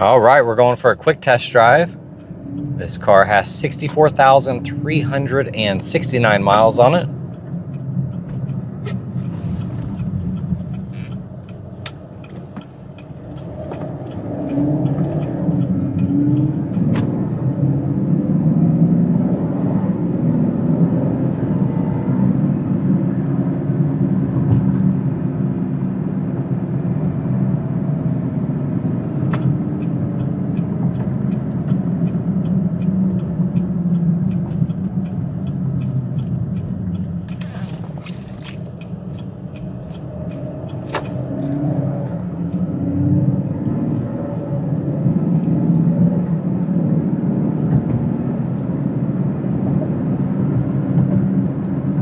All right, we're going for a quick test drive. This car has 64,369 miles on it.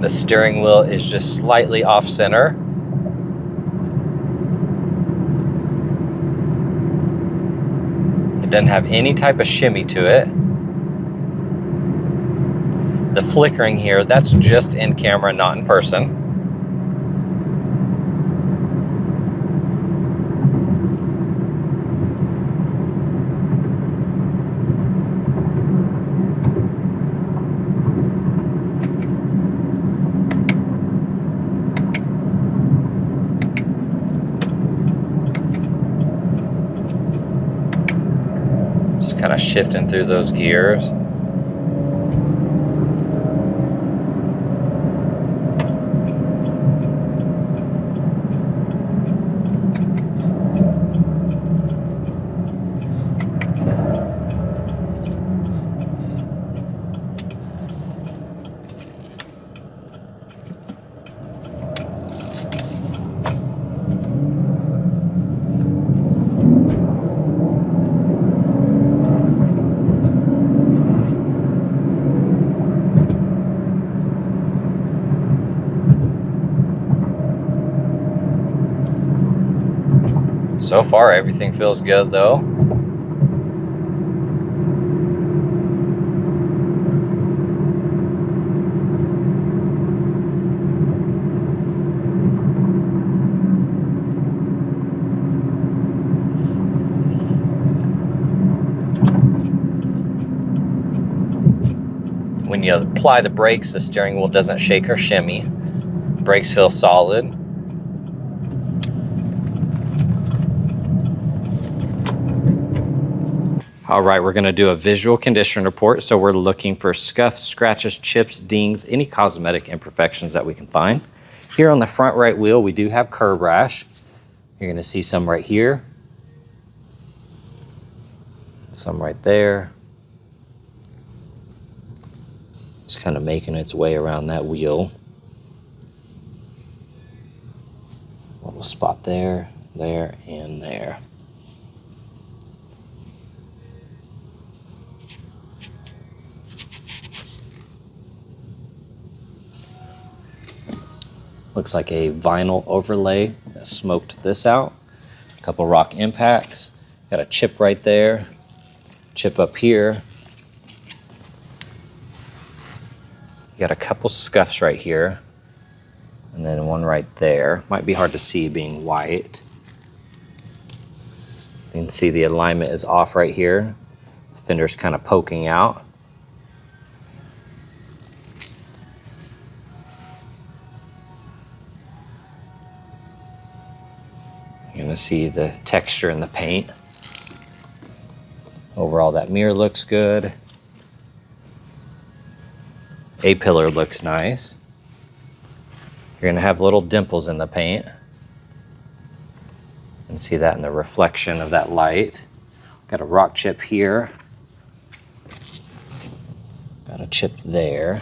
The steering wheel is just slightly off center. It doesn't have any type of shimmy to it. The flickering here, that's just in camera, not in person. Just kind of shifting through those gears. So far, everything feels good though. When you apply the brakes, the steering wheel doesn't shake or shimmy. Brakes feel solid. All right, we're gonna do a visual condition report. So we're looking for scuffs, scratches, chips, dings, any cosmetic imperfections that we can find. Here on the front right wheel, we do have curb rash. You're gonna see some right here, some right there. It's kind of making its way around that wheel. A little spot there, there, and there. Looks like a vinyl overlay that smoked this out. A couple rock impacts. Got a chip right there, chip up here. You got a couple scuffs right here, and then one right there. Might be hard to see being white. You can see the alignment is off right here. The fender's kind of poking out. You're gonna see the texture in the paint. Overall, that mirror looks good. A-pillar looks nice. You're gonna have little dimples in the paint. You can see that in the reflection of that light. Got a rock chip here. Got a chip there.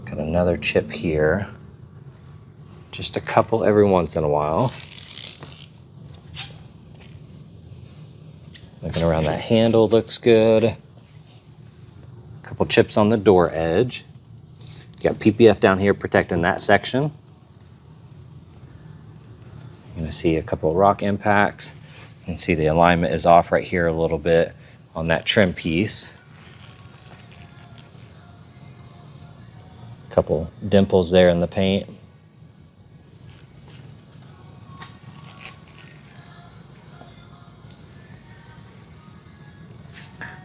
Got another chip here. Just a couple every once in a while. Looking around that handle looks good. A couple chips on the door edge. You got PPF down here protecting that section. You're gonna see a couple rock impacts. You can see the alignment is off right here a little bit on that trim piece. A couple dimples there in the paint.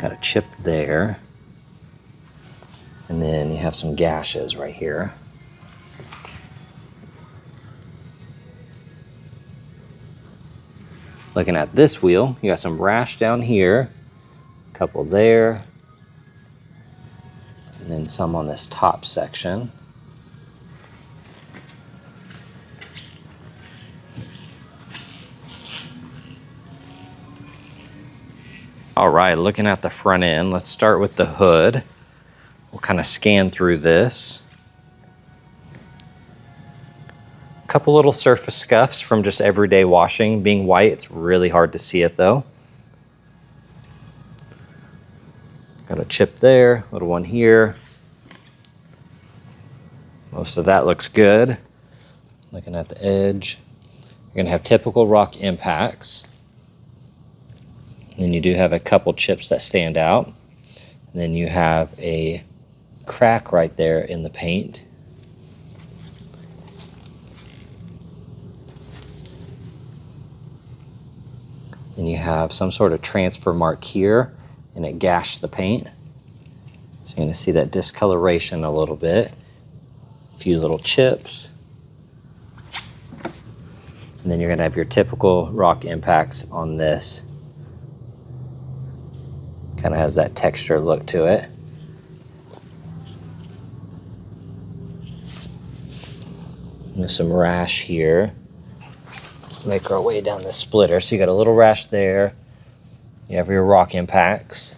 Got a chip there. And then you have some gashes right here. Looking at this wheel, you got some rash down here, a couple there, and then some on this top section. All right, looking at the front end, let's start with the hood. We'll kind of scan through this. A couple little surface scuffs from just everyday washing. Being white, it's really hard to see it though. Got a chip there, little one here. Most of that looks good. Looking at the edge, you're gonna have typical rock impacts. And then you do have a couple chips that stand out. And then you have a crack right there in the paint. Then you have some sort of transfer mark here, and it gashed the paint. So you're gonna see that discoloration a little bit. A few little chips. And then you're gonna have your typical rock impacts on this. Kind of has that texture look to it. There's some rash here. Let's make our way down the splitter. So you got a little rash there. You have your rock impacts.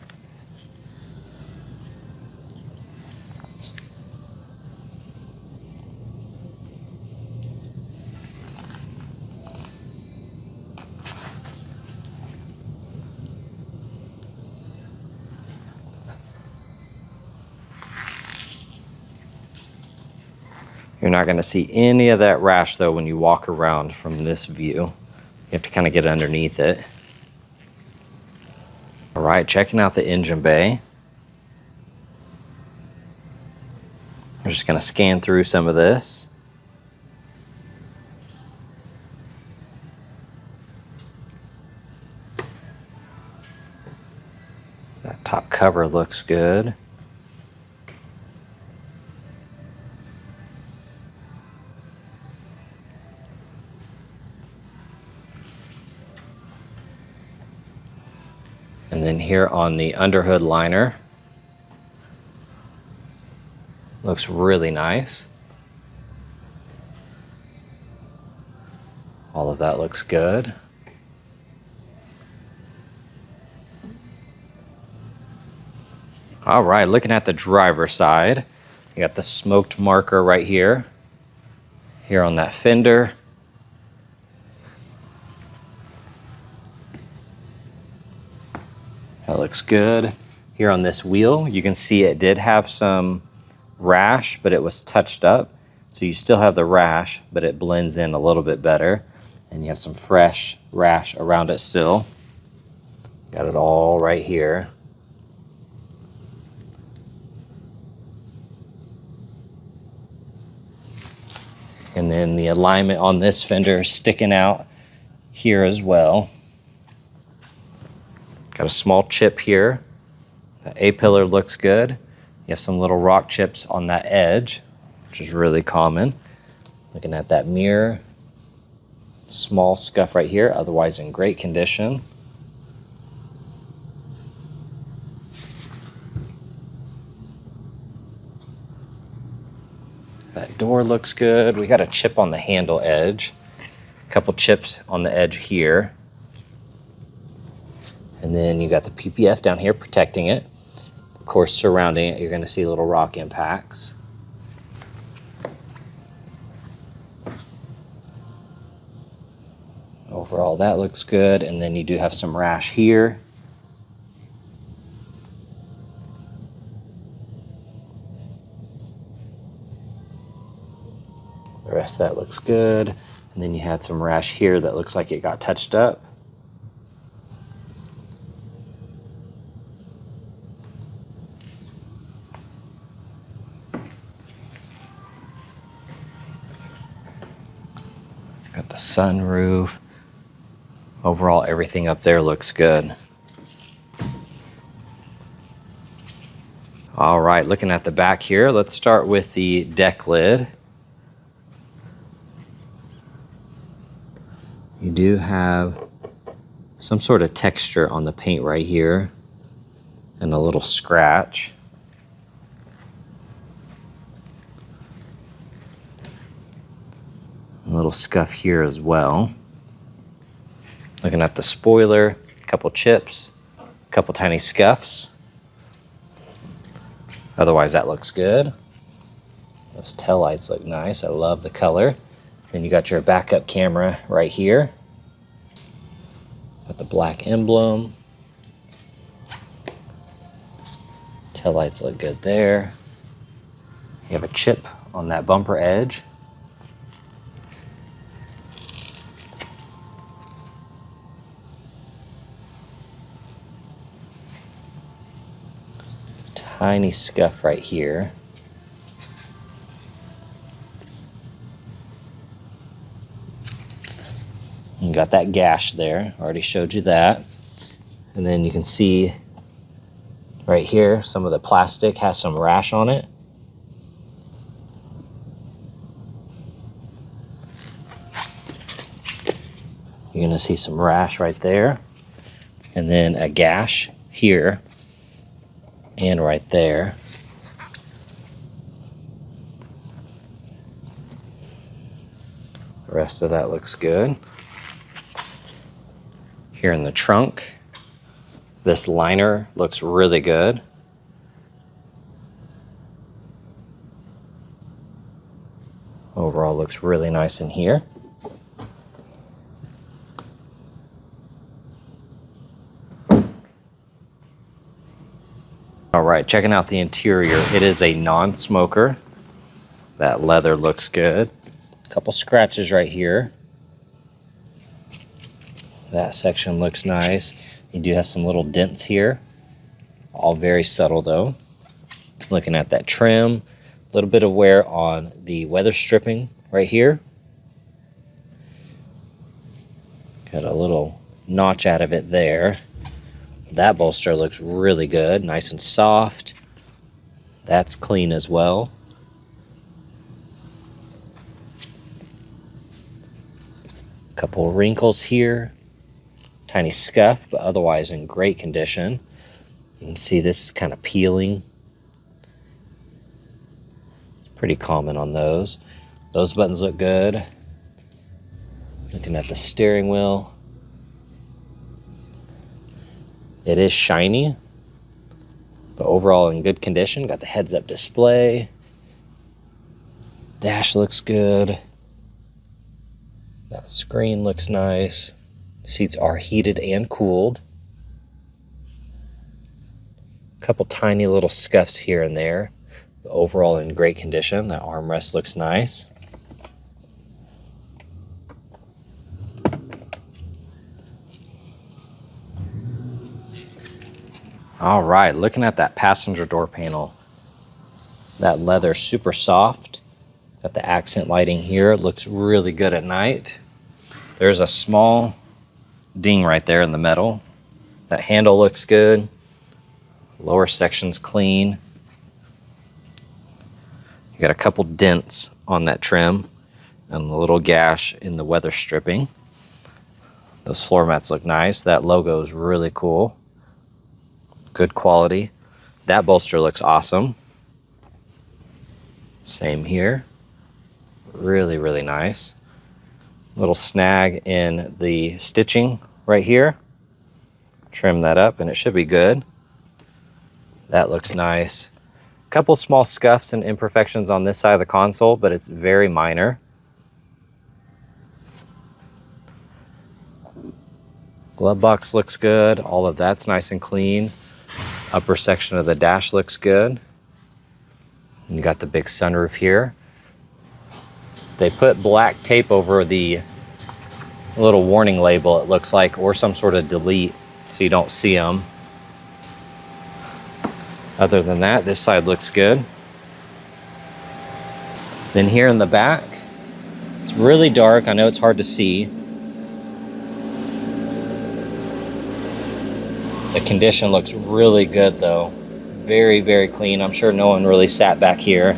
You're not going to see any of that rash though when you walk around from this view. You have to kind of get underneath it. All right, checking out the engine bay. I'm just going to scan through some of this. That top cover looks good. And then here on the underhood liner, looks really nice. All of that looks good. All right, looking at the driver's side, you got the smoked marker right here. Here on that fender. That looks good. Here on this wheel, you can see it did have some rash, but it was touched up. So you still have the rash, but it blends in a little bit better. And you have some fresh rash around it still. Got it all right here. And then the alignment on this fender is sticking out here as well. Got a small chip here. The A-pillar looks good. You have some little rock chips on that edge, which is really common. Looking at that mirror, small scuff right here, otherwise in great condition. That door looks good. We got a chip on the handle edge, a couple chips on the edge here. And then you got the PPF down here protecting it. Of course, surrounding it, you're gonna see little rock impacts. Overall, that looks good. And then you do have some rash here. The rest of that looks good. And then you had some rash here that looks like it got touched up. Got the sunroof. Overall, everything up there looks good. All right, looking at the back here, let's start with the deck lid. You do have some sort of texture on the paint right here and a little scratch. A little scuff here as well. Looking at the spoiler, a couple chips, a couple tiny scuffs. Otherwise, that looks good. Those taillights look nice. I love the color. Then you got your backup camera right here. Got the black emblem. Taillights look good there. You have a chip on that bumper edge. Tiny scuff right here. You got that gash there, already showed you that. And then you can see right here, some of the plastic has some rash on it. You're gonna see some rash right there. And then a gash here and right there. The rest of that looks good. Here in the trunk, this liner looks really good. Overall looks really nice in here. All right, checking out the interior. It is a non-smoker. That leather looks good. A couple scratches right here. That section looks nice. You do have some little dents here. All very subtle though. Looking at that trim. A little bit of wear on the weather stripping right here. Got a little notch out of it there. That bolster looks really good, nice and soft. That's clean as well. Couple wrinkles here. Tiny scuff, but otherwise in great condition. You can see this is kind of peeling. It's pretty common on those. Those buttons look good. Looking at the steering wheel. It is shiny, but overall in good condition. Got the heads-up display. Dash looks good. That screen looks nice. Seats are heated and cooled. A couple tiny little scuffs here and there, but overall in great condition. That armrest looks nice. All right, looking at that passenger door panel. That leather super soft. Got the accent lighting here. It looks really good at night. There's a small ding right there in the metal. That handle looks good. Lower section's clean. You got a couple dents on that trim and a little gash in the weather stripping. Those floor mats look nice. That logo is really cool. Good quality. That bolster looks awesome. Same here. Really, really nice. Little snag in the stitching right here. Trim that up and it should be good. That looks nice. Couple small scuffs and imperfections on this side of the console, but it's very minor. Glove box looks good. All of that's nice and clean. Upper section of the dash looks good. And you got the big sunroof here. They put black tape over the little warning label, it looks like, or some sort of delete so you don't see them. Other than that, this side looks good. Then here in the back, it's really dark. I know it's hard to see. The condition looks really good though. very, very clean. I'm sure no one really sat back here